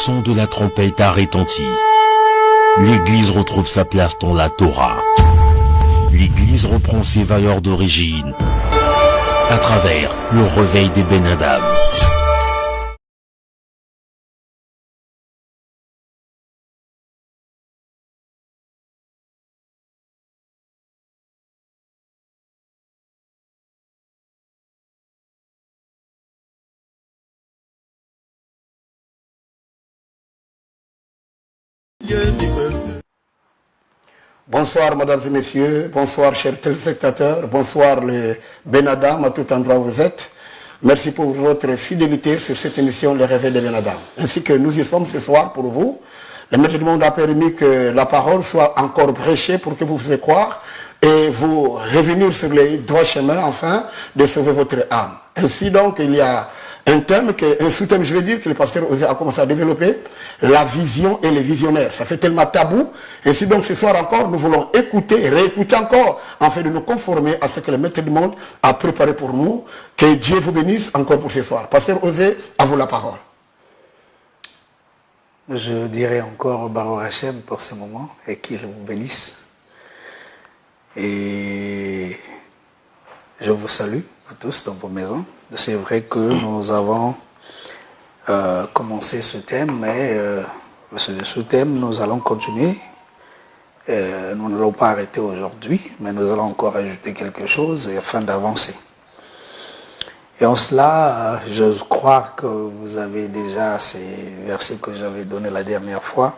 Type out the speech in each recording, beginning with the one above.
son de la trompette a retenti. L'Église retrouve sa place dans la Torah. L'Église reprend ses valeurs d'origine à travers le réveil des Ben Adam. Bonsoir mesdames et messieurs, bonsoir chers téléspectateurs, bonsoir les Ben Adam à tout endroit où vous êtes. Merci pour votre fidélité sur cette émission Le Réveil des Ben Adam. Ainsi que nous y sommes ce soir pour vous. Le Maître du Monde a permis que la parole soit encore prêchée pour que vous puissiez croire et vous revenir sur les droits chemins afin de sauver votre âme. Ainsi donc il y a un thème, un sous-thème, je vais dire, que le pasteur Osée a commencé à développer, la vision et les visionnaires. Ça fait tellement tabou. Ainsi donc ce soir encore, nous voulons écouter et réécouter encore, afin de nous conformer à ce que le Maître du Monde a préparé pour nous. Que Dieu vous bénisse encore pour ce soir. Pasteur Osée, à vous la parole. Je dirais encore Baruch Hashem pour ce moment et qu'il vous bénisse. Et je vous salue, vous tous, dans vos maisons. C'est vrai que nous avons commencé ce thème, mais ce thème, nous allons continuer. Nous n'allons pas arrêter aujourd'hui, mais nous allons encore ajouter quelque chose afin d'avancer. Et en cela, je crois que vous avez déjà ces versets que j'avais donnés la dernière fois.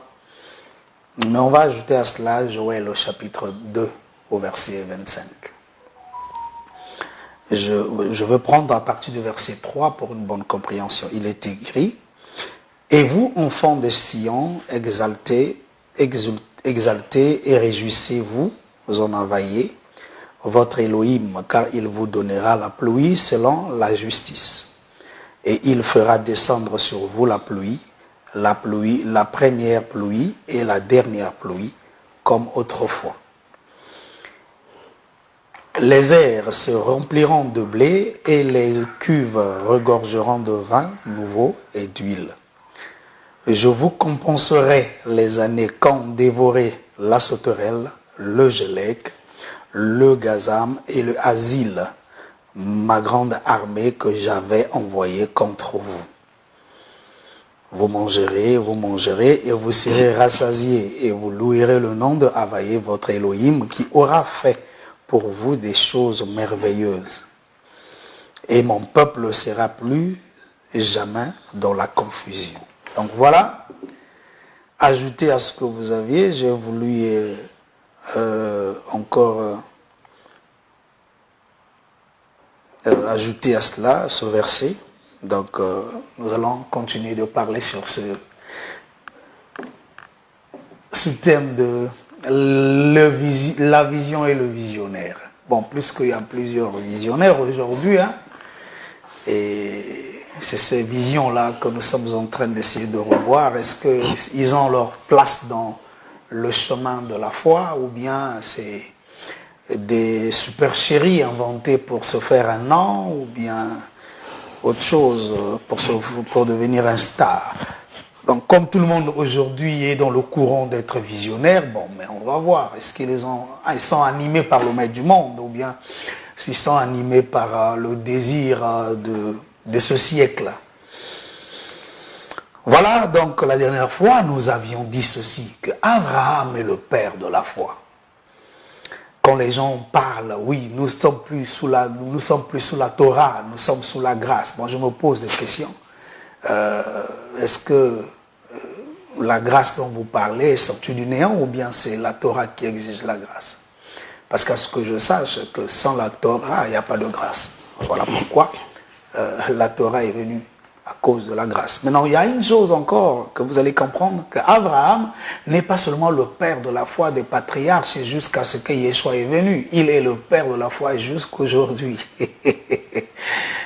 Mais on va ajouter à cela Joël au chapitre 2, au verset 25. Je veux prendre à partir du verset 3 pour une bonne compréhension. Il est écrit, « Et vous, enfants de Sion, exaltez et réjouissez-vous, vous en envahissez, votre Elohim, car il vous donnera la pluie selon la justice. Et il fera descendre sur vous la première pluie et la dernière pluie, comme autrefois. Les airs se rempliront de blé et les cuves regorgeront de vin nouveau et d'huile. Je vous compenserai les années qu'ont dévoré la sauterelle, le gélec, le gazam et le asile, ma grande armée que j'avais envoyée contre vous. Vous mangerez et vous serez rassasiés et vous louerez le nom de Havaïe, votre Elohim, qui aura fait pour vous des choses merveilleuses. Et mon peuple ne sera plus jamais dans la confusion. Donc voilà, ajouté à ce que vous aviez, j'ai voulu encore ajouter à cela ce verset. Donc nous allons continuer de parler sur ce thème de la vision et le visionnaire. Bon, plus qu'il y a plusieurs visionnaires aujourd'hui, hein, et c'est ces visions-là que nous sommes en train d'essayer de revoir. Est-ce qu'ils ont leur place dans le chemin de la foi, ou bien c'est des supercheries inventées pour se faire un nom, ou bien autre chose pour devenir un star. Donc comme tout le monde aujourd'hui est dans le courant d'être visionnaire, bon, mais on va voir, est-ce qu'ils sont animés par le maître du monde, ou bien s'ils sont animés par le désir de ce siècle. Voilà, donc la dernière fois, nous avions dit ceci, que Abraham est le père de la foi. Quand les gens parlent, oui, nous sommes plus sous la Torah, nous sommes sous la grâce. Moi, je me pose des questions. Est-ce que la grâce dont vous parlez est sortie du néant, ou bien c'est la Torah qui exige la grâce? Parce qu'à ce que je sache, que sans la Torah, il n'y a pas de grâce. Voilà pourquoi la Torah est venue à cause de la grâce. Maintenant, il y a une chose encore que vous allez comprendre, qu'Abraham n'est pas seulement le père de la foi des patriarches jusqu'à ce que Yeshua est venu. Il est le père de la foi jusqu'aujourd'hui.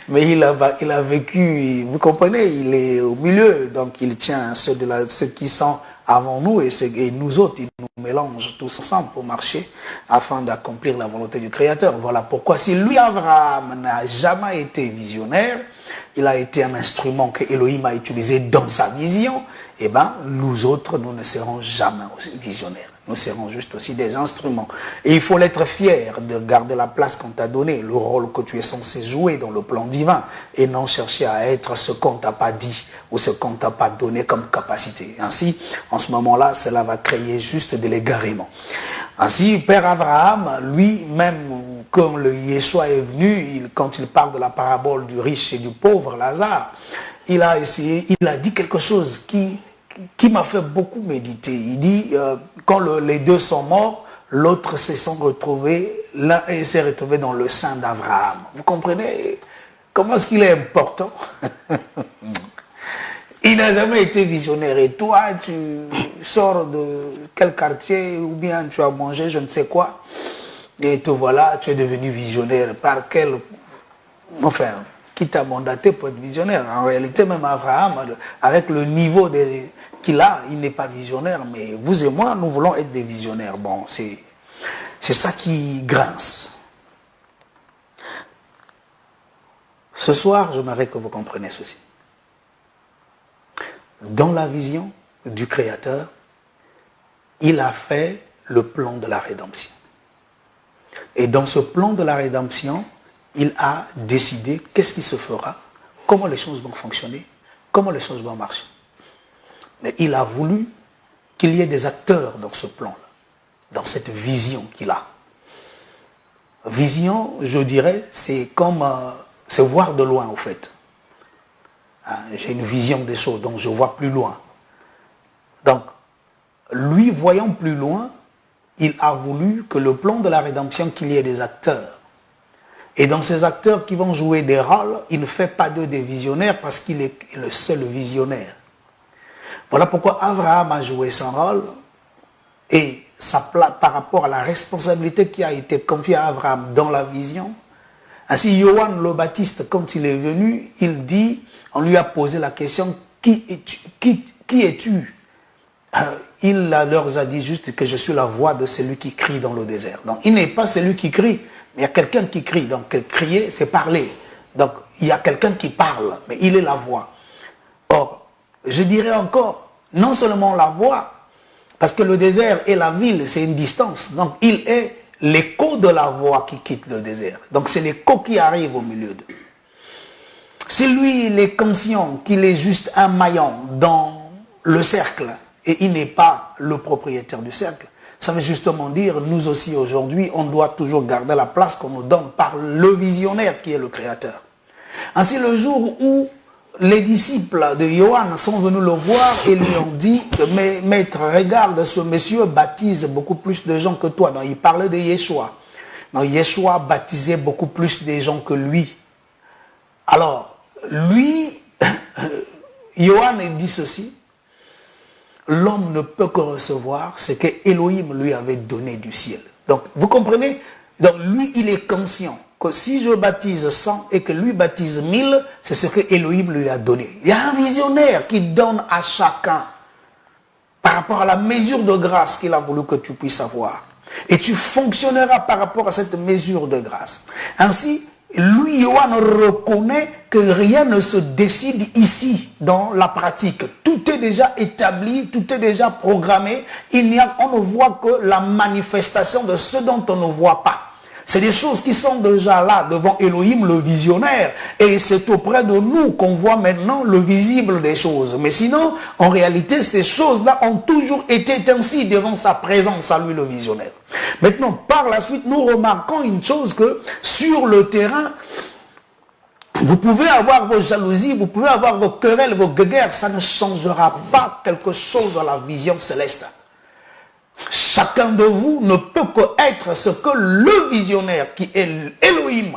Mais il a vécu, vous comprenez, il est au milieu, donc il tient ceux qui sont avant nous et nous autres, il nous mélange tous ensemble pour marcher afin d'accomplir la volonté du Créateur. Voilà pourquoi si lui, Abraham, n'a jamais été visionnaire, il a été un instrument que Elohim a utilisé dans sa vision eh bien, nous autres, nous ne serons jamais visionnaires. Nous serons juste aussi des instruments. Et il faut l'être fier de garder la place qu'on t'a donnée, le rôle que tu es censé jouer dans le plan divin, et non chercher à être ce qu'on t'a pas dit ou ce qu'on t'a pas donné comme capacité. Ainsi, en ce moment-là, cela va créer juste de l'égarement. Ainsi, Père Abraham, lui-même, quand le Yeshua est venu, quand il parle de la parabole du riche et du pauvre Lazare, il a dit quelque chose qui m'a fait beaucoup méditer. Il dit, quand les deux sont morts, l'autre l'un s'est retrouvé dans le sein d'Abraham. Vous comprenez comment est-ce qu'il est important? Il n'a jamais été visionnaire. Et toi, tu sors de quel quartier, ou bien tu as mangé je ne sais quoi, et te voilà, tu es devenu visionnaire. Par quel... Enfin, qui t'a mandaté pour être visionnaire? En réalité, même Abraham, avec le niveau qu'il a, il n'est pas visionnaire. Mais vous et moi, nous voulons être des visionnaires. Bon, c'est ça qui grince. Ce soir, j'aimerais que vous compreniez ceci. Dans la vision du Créateur, il a fait le plan de la rédemption. Et dans ce plan de la rédemption, il a décidé qu'est-ce qui se fera, comment les choses vont fonctionner, comment les choses vont marcher. Et il a voulu qu'il y ait des acteurs dans ce plan-là, dans cette vision qu'il a. Vision, je dirais, c'est comme c'est voir de loin, au fait. J'ai une vision des choses, donc je vois plus loin. Donc, lui, voyant plus loin, il a voulu que le plan de la rédemption, qu'il y ait des acteurs. Et dans ces acteurs qui vont jouer des rôles, il ne fait pas d'eux des visionnaires parce qu'il est le seul visionnaire. Voilà pourquoi Abraham a joué son rôle et par rapport à la responsabilité qui a été confiée à Abraham dans la vision. Ainsi, Yoann le Baptiste, quand il est venu, il dit, on lui a posé la question, qui es-tu? Il leur a dit juste que je suis la voix de celui qui crie dans le désert. Donc, il n'est pas celui qui crie, mais il y a quelqu'un qui crie. Donc, crier, c'est parler. Donc, il y a quelqu'un qui parle, mais il est la voix. Or, je dirais encore, non seulement la voix, parce que le désert et la ville, c'est une distance. Donc, il est l'écho de la voix qui quitte le désert. Donc, c'est l'écho qui arrive au milieu d'eux. Si lui, il est conscient qu'il est juste un maillon dans le cercle, et il n'est pas le propriétaire du cercle, ça veut justement dire, nous aussi aujourd'hui, on doit toujours garder la place qu'on nous donne par le visionnaire qui est le Créateur. Ainsi, le jour où les disciples de Yoann sont venus le voir et lui ont dit, mais maître, regarde, ce monsieur baptise beaucoup plus de gens que toi. Donc, il parlait de Yeshua. Donc, Yeshua baptisait beaucoup plus de gens que lui. Alors, lui, Yoann dit ceci, l'homme ne peut que recevoir ce que Elohim lui avait donné du ciel. Donc, vous comprenez? Donc, lui, il est conscient que si je baptise 100 et que lui baptise 1000, c'est ce que Elohim lui a donné. Il y a un visionnaire qui donne à chacun par rapport à la mesure de grâce qu'il a voulu que tu puisses avoir. Et tu fonctionneras par rapport à cette mesure de grâce. Ainsi, lui, Yoann, reconnaît que rien ne se décide ici dans la pratique. Tout est déjà établi, tout est déjà programmé. On ne voit que la manifestation de ce dont on ne voit pas. C'est des choses qui sont déjà là devant Elohim, le visionnaire. Et c'est auprès de nous qu'on voit maintenant le visible des choses. Mais sinon, en réalité, ces choses-là ont toujours été ainsi devant sa présence à lui, le visionnaire. Maintenant, par la suite, nous remarquons une chose que sur le terrain, vous pouvez avoir vos jalousies, vous pouvez avoir vos querelles, vos guerres, ça ne changera pas quelque chose dans la vision céleste. Chacun de vous ne peut qu'être ce que le visionnaire, qui est Elohim,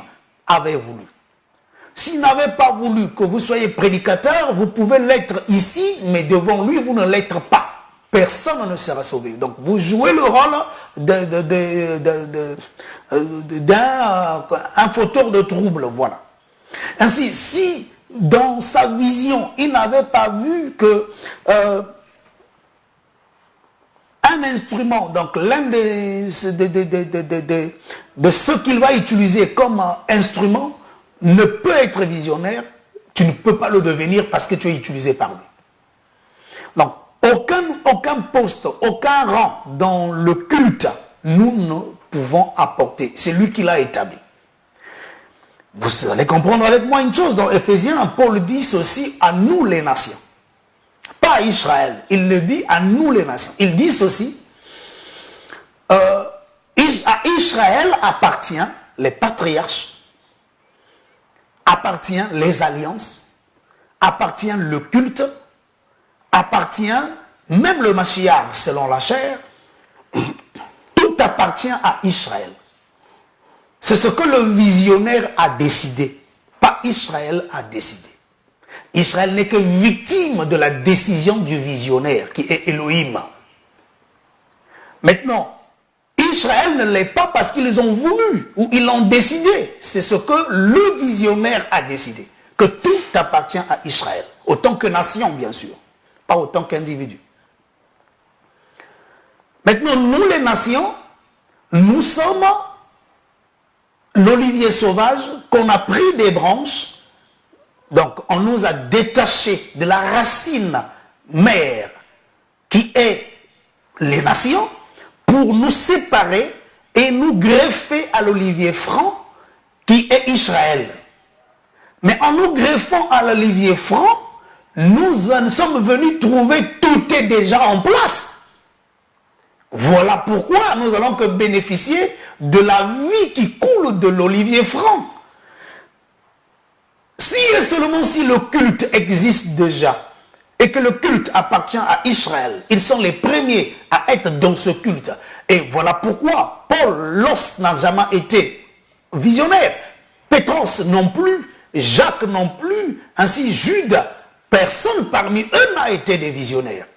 avait voulu. S'il n'avait pas voulu que vous soyez prédicateur, vous pouvez l'être ici, mais devant lui, vous ne l'êtes pas. Personne ne sera sauvé. Donc, vous jouez le rôle d'un fauteur de trouble, voilà. Ainsi, si dans sa vision, il n'avait pas vu que un instrument, donc l'un de ceux qu'il va utiliser comme instrument, ne peut être visionnaire, tu ne peux pas le devenir parce que tu es utilisé par lui. Donc, aucun poste, aucun rang dans le culte, nous ne pouvons apporter. C'est lui qui l'a établi. Vous allez comprendre avec moi une chose. Dans Éphésiens, Paul dit ceci à nous les nations. Pas à Israël. Il le dit à nous les nations. Il dit ceci. À Israël appartient les patriarches, appartient les alliances, appartient le culte, appartient même le Mashiach selon la chair. Tout appartient à Israël. C'est ce que le visionnaire a décidé. Pas Israël a décidé. Israël n'est que victime de la décision du visionnaire qui est Elohim. Maintenant, Israël ne l'est pas parce qu'ils ont voulu ou ils l'ont décidé. C'est ce que le visionnaire a décidé. Que tout appartient à Israël. Autant que nation, bien sûr. Pas autant qu'individu. Maintenant, nous les nations, nous sommes l'olivier sauvage qu'on a pris des branches. Donc, on nous a détachés de la racine mère qui est les nations pour nous séparer et nous greffer à l'olivier franc qui est Israël. Mais en nous greffant à l'olivier franc, nous sommes venus trouver tout est déjà en place. Voilà pourquoi nous allons que bénéficier de la vie qui coule de l'olivier franc. Si et seulement si le culte existe déjà et que le culte appartient à Israël, ils sont les premiers à être dans ce culte. Et voilà pourquoi Paul, Los n'a jamais été visionnaire, Pétros non plus, Jacques non plus, ainsi Jude, personne parmi eux n'a été des visionnaires.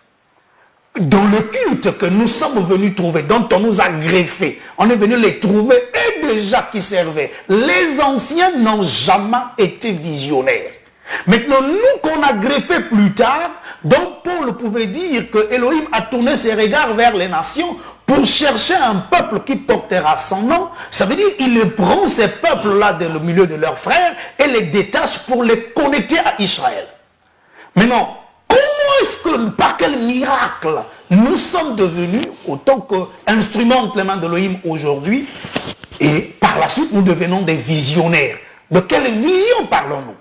Dans le culte que nous sommes venus trouver, dont on nous a greffé, on est venu les trouver et déjà qui servaient. Les anciens n'ont jamais été visionnaires. Maintenant, nous qu'on a greffé plus tard, donc Paul pouvait dire que Elohim a tourné ses regards vers les nations pour chercher un peuple qui portera son nom. Ça veut dire qu'il prend ces peuples-là dans le milieu de leurs frères et les détache pour les connecter à Israël. Maintenant, comment est-ce que, par quel miracle, nous sommes devenus, autant qu'instruments entre les mains d'Elohim aujourd'hui, et par la suite nous devenons des visionnaires? De quelle vision parlons-nous?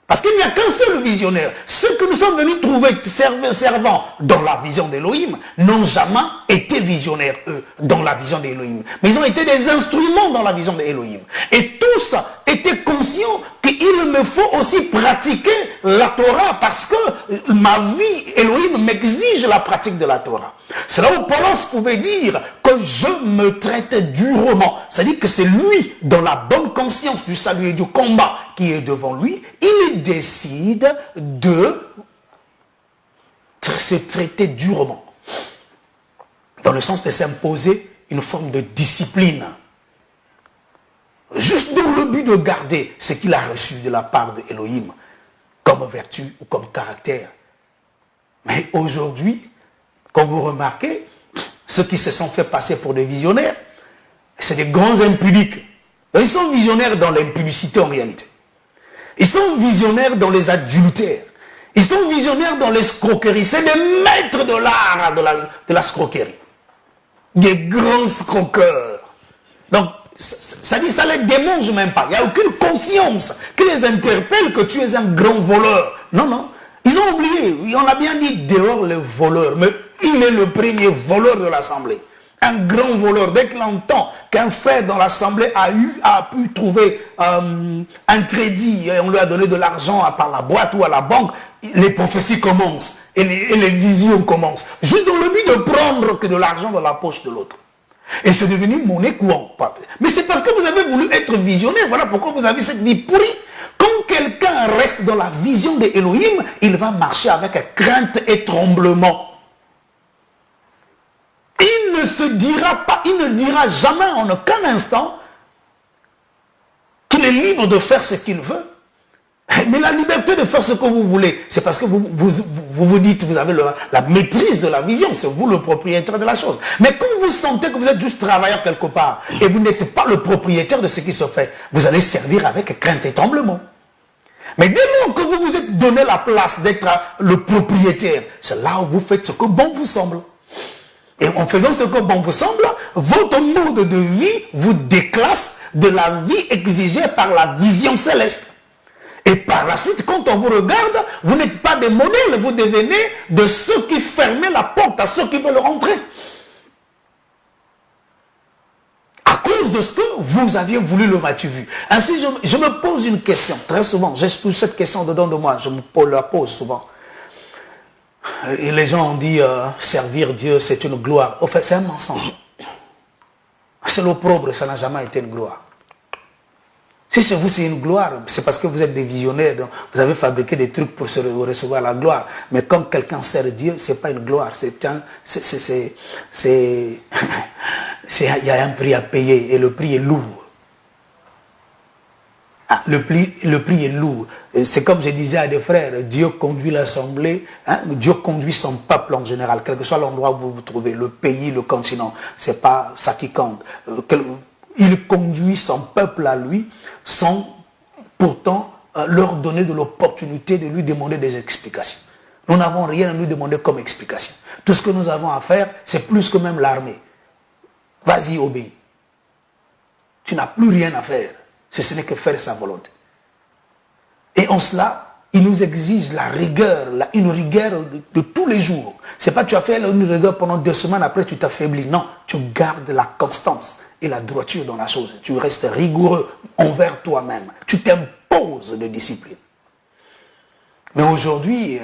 Parce qu'il n'y a qu'un seul visionnaire. Ceux que nous sommes venus trouver servants dans la vision d'Elohim n'ont jamais été visionnaires, eux, dans la vision d'Elohim. Mais ils ont été des instruments dans la vision d'Elohim. Et tous étaient conscients qu'il me faut aussi pratiquer la Torah parce que ma vie, Elohim, m'exige la pratique de la Torah. C'est là où Paul pouvait dire que je me traite durement. C'est-à-dire que c'est lui, dans la bonne conscience du salut et du combat qui est devant lui, il décide de se traiter durement. Dans le sens de s'imposer une forme de discipline. Juste dans le but de garder ce qu'il a reçu de la part de Elohim comme vertu ou comme caractère. Mais aujourd'hui, quand vous remarquez, ceux qui se sont fait passer pour des visionnaires, c'est des grands impudiques. Ils sont visionnaires dans l'impudicité en réalité. Ils sont visionnaires dans les adultères. Ils sont visionnaires dans l'escroquerie. C'est des maîtres de l'art de la escroquerie. Des grands escroqueurs. Donc, ça dit, ça les démange même pas. Il n'y a aucune conscience qui les interpelle que tu es un grand voleur. Non, non. Ils ont oublié. On a bien dit dehors les voleurs. Mais il est le premier voleur de l'Assemblée. Un grand voleur. Dès qu'il entend qu'un frère dans l'Assemblée a pu trouver un crédit et on lui a donné de l'argent par la boîte ou à la banque, les prophéties commencent et les visions commencent. Juste dans le but de prendre que de l'argent dans la poche de l'autre. Et c'est devenu monnaie courante. Mais c'est parce que vous avez voulu être visionnaire. Voilà pourquoi vous avez cette vie pourrie. Quand quelqu'un reste dans la vision de Elohim, il va marcher avec crainte et tremblement. Il ne se dira pas, il ne dira jamais en aucun instant qu'il est libre de faire ce qu'il veut. Mais la liberté de faire ce que vous voulez, c'est parce que vous dites, vous avez la maîtrise de la vision, c'est vous le propriétaire de la chose. Mais quand vous sentez que vous êtes juste travailleur quelque part, et vous n'êtes pas le propriétaire de ce qui se fait, vous allez servir avec crainte et tremblement. Mais dès lors que vous vous êtes donné la place d'être le propriétaire, c'est là où vous faites ce que bon vous semble. Et en faisant ce que bon vous semble, votre mode de vie vous déclasse de la vie exigée par la vision céleste. Et par la suite, quand on vous regarde, vous n'êtes pas des modèles, vous devenez de ceux qui fermaient la porte à ceux qui veulent rentrer. À cause de ce que vous aviez voulu le m'as-tu vu. Ainsi, je me pose une question, très souvent, j'expose cette question dedans de moi, je me la pose souvent. Et les gens ont dit, servir Dieu, c'est une gloire. Au fait, c'est un mensonge. C'est l'opprobre, ça n'a jamais été une gloire. Si chez vous c'est une gloire, c'est parce que vous êtes des visionnaires, donc vous avez fabriqué des trucs pour recevoir la gloire. Mais quand quelqu'un sert Dieu, c'est pas une gloire, il y a un prix à payer et le prix est lourd. Ah, le prix est lourd. C'est comme je disais à des frères, Dieu conduit l'assemblée, Dieu conduit son peuple en général, quel que soit l'endroit où vous vous trouvez, le pays, le continent, c'est pas ça qui compte. Il conduit son peuple à lui sans pourtant leur donner de l'opportunité de lui demander des explications. Nous n'avons rien à lui demander comme explication. Tout ce que nous avons à faire, c'est plus que même l'armée. Vas-y, obéis. Tu n'as plus rien à faire. Ce n'est que faire sa volonté. Et en cela, il nous exige la rigueur, une rigueur de tous les jours. C'est pas tu as fait une rigueur pendant 2 semaines, après tu t'affaiblis. Non, tu gardes la constance et la droiture dans la chose. Tu restes rigoureux envers toi-même. Tu t'imposes de discipline. Mais aujourd'hui,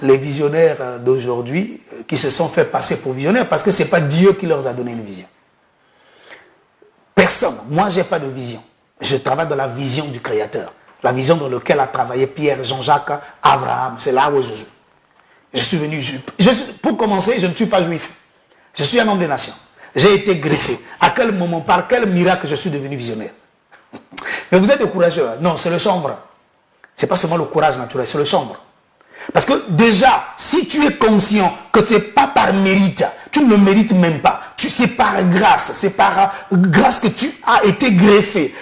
les visionnaires d'aujourd'hui, qui se sont fait passer pour visionnaires, parce que ce n'est pas Dieu qui leur a donné une vision. Personne. Moi, je n'ai pas de vision. Je travaille dans la vision du Créateur. La vision dans laquelle a travaillé Pierre, Jean-Jacques, Abraham. C'est là où je suis. Je suis venu juif. Pour commencer, je ne suis pas juif. Je suis un homme des nations. J'ai été greffé. À quel moment, par quel miracle je suis devenu visionnaire? Mais vous êtes courageux. Non, c'est le chambre. Ce n'est pas seulement le courage naturel, c'est le chambre. Parce que déjà, si tu es conscient que ce n'est pas par mérite, tu ne le mérites même pas. C'est par grâce, c'est par grâce que tu as été greffé.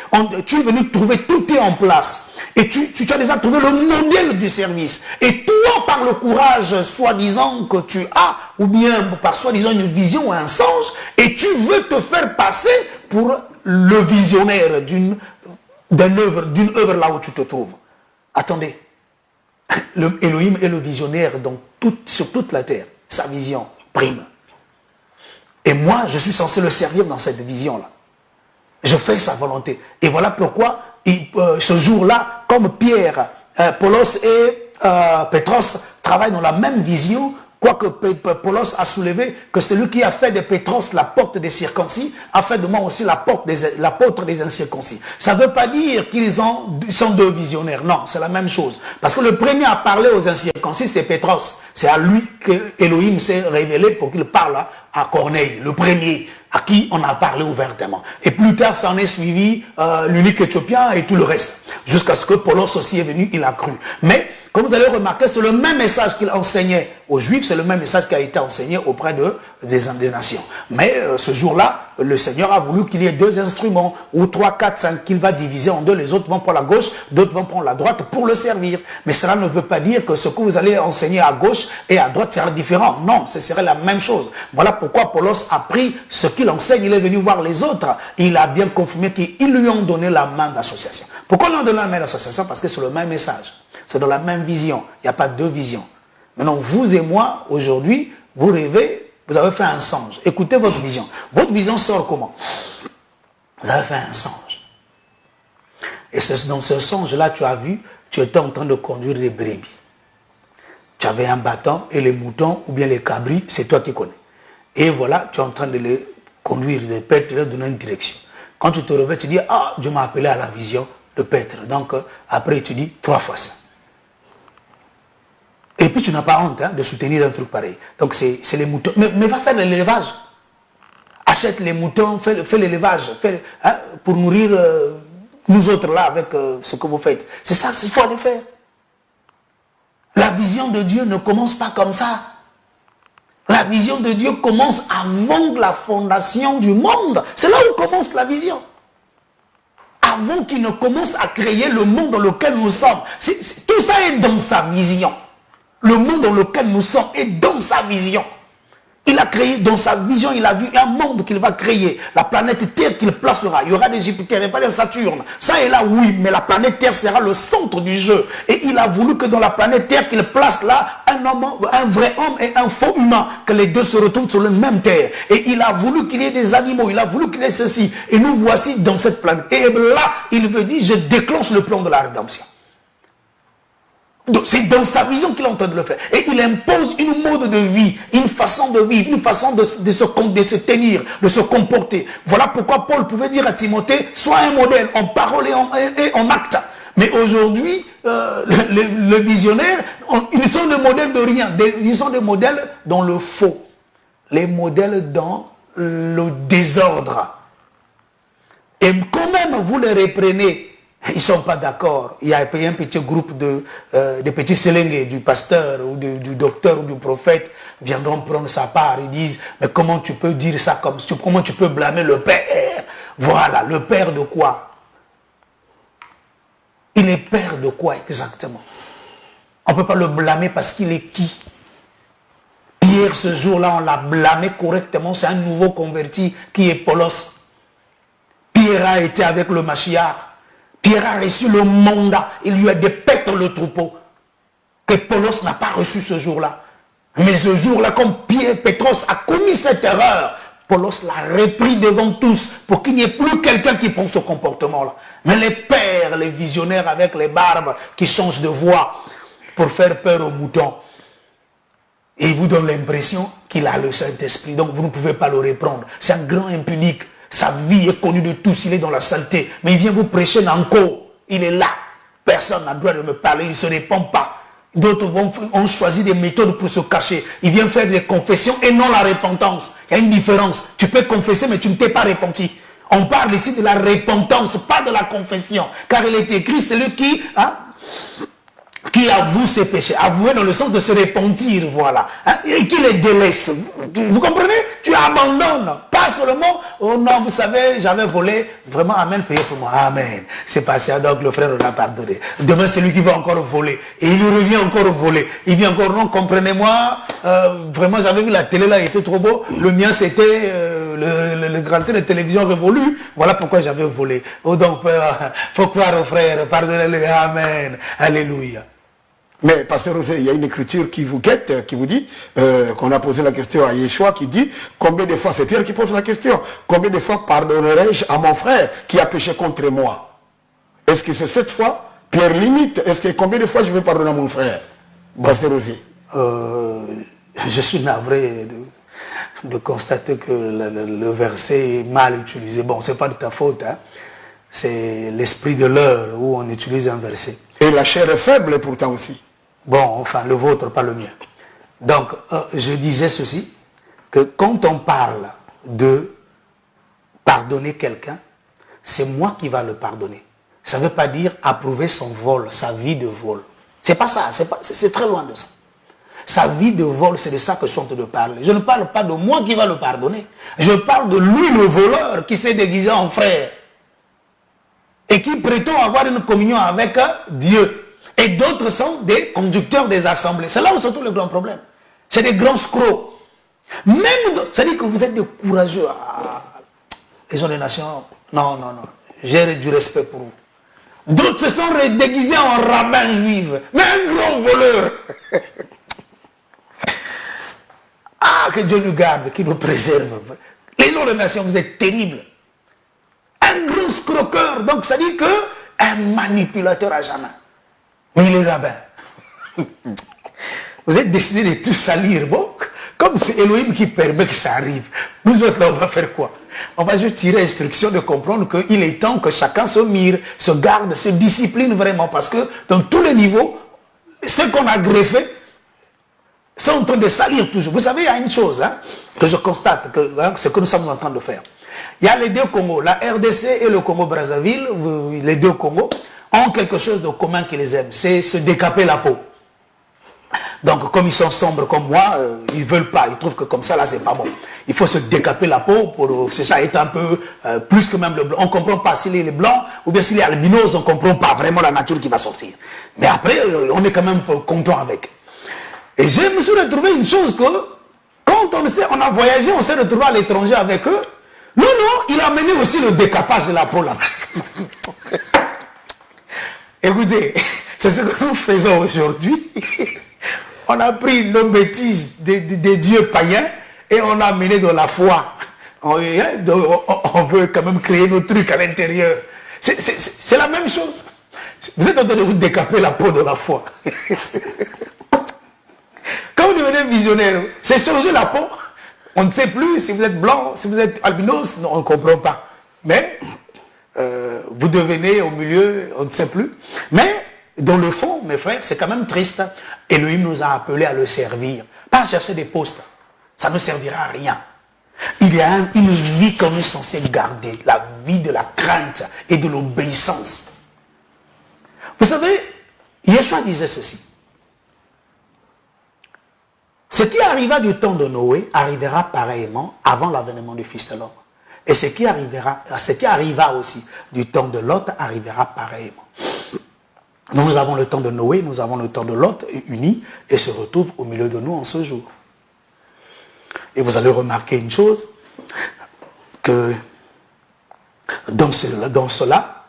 Tu es venu trouver, tout est en place. Et tu as déjà trouvé le modèle du service. Et toi, par le courage, soi-disant que tu as, ou bien par soi-disant une vision ou un songe, et tu veux te faire passer pour le visionnaire d'une œuvre là où tu te trouves. Attendez. Elohim est le visionnaire sur toute la terre. Sa vision prime. Et moi, je suis censé le servir dans cette vision-là. Je fais sa volonté. Et voilà pourquoi, ce jour-là, comme Pierre, Paulos et Pétros travaillent dans la même vision, quoique Paulos a soulevé que celui qui a fait de Pétros la porte des circoncis, a fait de moi aussi l'apôtre des incirconcis. Ça ne veut pas dire qu'ils sont 2 visionnaires. Non, c'est la même chose. Parce que le premier à parler aux incirconcis, c'est Pétros. C'est à lui que Elohim s'est révélé pour qu'il parle à Corneille, le premier à qui on a parlé ouvertement. Et plus tard, ça en est suivi l'unique éthiopien et tout le reste. Jusqu'à ce que Paulos aussi est venu, il a cru. Mais, comme vous allez remarquer, c'est le même message qu'il enseignait aux Juifs, c'est le même message qui a été enseigné auprès des nations. Mais ce jour-là, le Seigneur a voulu qu'il y ait 2 instruments, ou 3, 4, 5, qu'il va diviser en 2. Les autres vont prendre la gauche, d'autres vont prendre la droite pour le servir. Mais cela ne veut pas dire que ce que vous allez enseigner à gauche et à droite sera différent. Non, ce serait la même chose. Voilà pourquoi Paulos a pris ce qu'il enseigne, il est venu voir les autres. Il a bien confirmé qu'ils lui ont donné la main d'association. Pourquoi ils lui ont donné la main d'association? Parce que c'est le même message. C'est dans la même vision. Il n'y a pas 2 visions. Maintenant, vous et moi, aujourd'hui, vous rêvez, vous avez fait un songe. Écoutez votre vision. Votre vision sort comment? Vous avez fait un songe. Et c'est dans ce songe-là, tu as vu, tu étais en train de conduire des brebis. Tu avais un bâton et les moutons ou bien les cabris, c'est toi qui connais. Et voilà, tu es en train de les conduire, de Pètre, de leur donner une direction. Quand tu te réveilles, tu dis, ah, Dieu m'a appelé à la vision de Pètre. Donc, après, tu dis 3 fois ça. Et puis, tu n'as pas honte de soutenir un truc pareil. Donc, c'est les moutons. Mais va faire l'élevage. Achète les moutons, fais l'élevage. Pour nourrir nous autres là avec ce que vous faites. C'est ça qu'il faut aller faire. La vision de Dieu ne commence pas comme ça. La vision de Dieu commence avant la fondation du monde. C'est là où commence la vision. avant qu'il ne commence à créer le monde dans lequel nous sommes. Tout ça est dans sa vision. Le monde dans lequel nous sommes est dans sa vision. Il a créé, dans sa vision, il a vu un monde qu'il va créer. La planète Terre qu'il placera. Il y aura des Jupiter et pas des Saturne. Ça est là, oui, mais la planète Terre sera le centre du jeu. Et il a voulu que dans la planète Terre, qu'il place là un vrai homme et un faux humain. Que les deux se retrouvent sur la même Terre. Et il a voulu qu'il y ait des animaux. Il a voulu qu'il y ait ceci. Et nous voici dans cette planète. Et là, il veut dire, je déclenche le plan de la rédemption. C'est dans sa vision qu'il est en train de le faire. Et il impose une mode de vie, une façon de vivre, une façon de se tenir, de se comporter. Voilà pourquoi Paul pouvait dire à Timothée, sois un modèle en parole et en acte. Mais aujourd'hui, les visionnaires, ils sont des modèles de rien. Ils sont des modèles dans le faux. Les modèles dans le désordre. Et quand même, vous les reprenez. Ils ne sont pas d'accord. Il y a un petit groupe de petits sélengues, du pasteur ou du docteur ou du prophète viendront prendre sa part. Ils disent, mais comment tu peux dire ça comme ça? Comment tu peux blâmer le Père? Voilà, le Père de quoi? Il est Père de quoi exactement? On ne peut pas le blâmer parce qu'il est qui? Pierre, ce jour-là, on l'a blâmé correctement. C'est un nouveau converti qui est Paulos. Pierre a été avec le Mashiach. Pierre a reçu le mandat, il lui a dépaître le troupeau, que Paulos n'a pas reçu ce jour-là. Mais ce jour-là, comme Pétros a commis cette erreur, Paulos l'a repris devant tous pour qu'il n'y ait plus quelqu'un qui prend ce comportement-là. Mais les pères, les visionnaires avec les barbes qui changent de voix pour faire peur aux moutons, et il vous donne l'impression qu'il a le Saint-Esprit, donc vous ne pouvez pas le reprendre. C'est un grand impudique. Sa vie est connue de tous, il est dans la saleté. Mais il vient vous prêcher Nanko. Il est là. Personne n'a le droit de me parler, il ne se répand pas. D'autres ont choisi des méthodes pour se cacher. Il vient faire des confessions et non la repentance. Il y a une différence. Tu peux confesser, mais tu ne t'es pas repenti. On parle ici de la repentance, pas de la confession. Car il est écrit, celui qui avoue ses péchés. Avouer dans le sens de se repentir, voilà. Et qui les délaisse. Vous comprenez? Tu abandonnes. Pas seulement, oh non, vous savez, j'avais volé. Vraiment, amen, payez pour moi. Amen. C'est passé, donc le frère en a pardonné. Demain, c'est lui qui va encore voler. Et il revient encore voler. Il vient encore, non, comprenez-moi, vraiment, j'avais vu la télé là, il était trop beau. Le mien, c'était le grand de télévision révolu. Voilà pourquoi j'avais volé. Oh, donc, faut croire au frère, pardonnez-le. Amen. Alléluia. Mais, pasteur Rosé, il y a une écriture qui vous guette, qui vous dit, qu'on a posé la question à Yeshua, qui dit, combien de fois, c'est Pierre qui pose la question, combien de fois pardonnerai-je à mon frère qui a péché contre moi? Est-ce que c'est 7 fois? Pierre limite, est-ce que combien de fois je vais pardonner à mon frère? Pasteur Rosé. Je suis navré de constater que le verset est mal utilisé. Bon, c'est pas de ta faute, hein. C'est l'esprit de l'heure où on utilise un verset. Et la chair est faible pourtant aussi. Bon, enfin, le vôtre, pas le mien. Donc, je disais ceci, que quand on parle de pardonner quelqu'un, c'est moi qui va le pardonner. Ça ne veut pas dire approuver son vol, sa vie de vol. C'est pas ça, c'est très loin de ça. Sa vie de vol, c'est de ça que je suis en train de parler. Je ne parle pas de moi qui va le pardonner. Je parle de lui, le voleur, qui s'est déguisé en frère. Et qui prétend avoir une communion avec Dieu. Et d'autres sont des conducteurs des assemblées. C'est là où se trouve le grand problème. C'est des grands scrocs. Même, c'est-à-dire que vous êtes des courageux. Les gens des nations, non. J'ai du respect pour vous. D'autres se sont déguisés en rabbins juifs. Mais un grand voleur. Que Dieu nous garde, qu'il nous préserve. Les gens des nations, vous êtes terribles. Un gros scroqueur, donc ça dit qu'un manipulateur à jamais. Mais il est rabbin. Vous êtes décidé de tout salir, bon, comme c'est Elohim qui permet que ça arrive. Nous autres, là, on va faire quoi? On va juste tirer instruction de comprendre qu'il est temps que chacun se mire, se garde, se discipline vraiment, parce que dans tous les niveaux, ceux qu'on a greffés sont en train de salir toujours. Vous savez, il y a une chose que je constate, ce que nous sommes en train de faire. Il y a les deux Congos, la RDC et le Congo-Brazzaville, les deux Congos, ont quelque chose de commun qui les aime, c'est se décaper la peau. Donc, comme ils sont sombres comme moi, ils ne veulent pas. Ils trouvent que comme ça, là, c'est pas bon. Il faut se décaper la peau pour, c'est ça, être un peu plus que même le blanc. On ne comprend pas s'il est blanc ou bien s'il est albinos, on ne comprend pas vraiment la nature qui va sortir. Mais après, on est quand même content avec. Et je me suis retrouvé une chose que, quand on a voyagé, on s'est retrouvé à l'étranger avec eux. Non, il a amené aussi le décapage de la peau là. Écoutez, c'est ce que nous faisons aujourd'hui. On a pris nos bêtises des dieux païens et on a amené de la foi. On veut quand même créer nos trucs à l'intérieur. C'est la même chose. Vous êtes en train de vous décaper la peau de la foi. Quand vous devenez visionnaire, c'est changer la peau. On ne sait plus si vous êtes blanc, si vous êtes albinos, non, on ne comprend pas. Mais vous devenez au milieu, on ne sait plus. Mais dans le fond, mes frères, c'est quand même triste. Elohim nous a appelés à le servir. Pas à chercher des postes. Ça ne servira à rien. Il y a une vie qu'on est censé garder. La vie de la crainte et de l'obéissance. Vous savez, Yeshua disait ceci. Ce qui arriva du temps de Noé arrivera pareillement avant l'avènement du Fils de l'homme. Et ce qui arriva aussi du temps de Lot arrivera pareillement. Nous avons le temps de Noé, nous avons le temps de Lot unis et se retrouvent au milieu de nous en ce jour. Et vous allez remarquer une chose, que dans cela,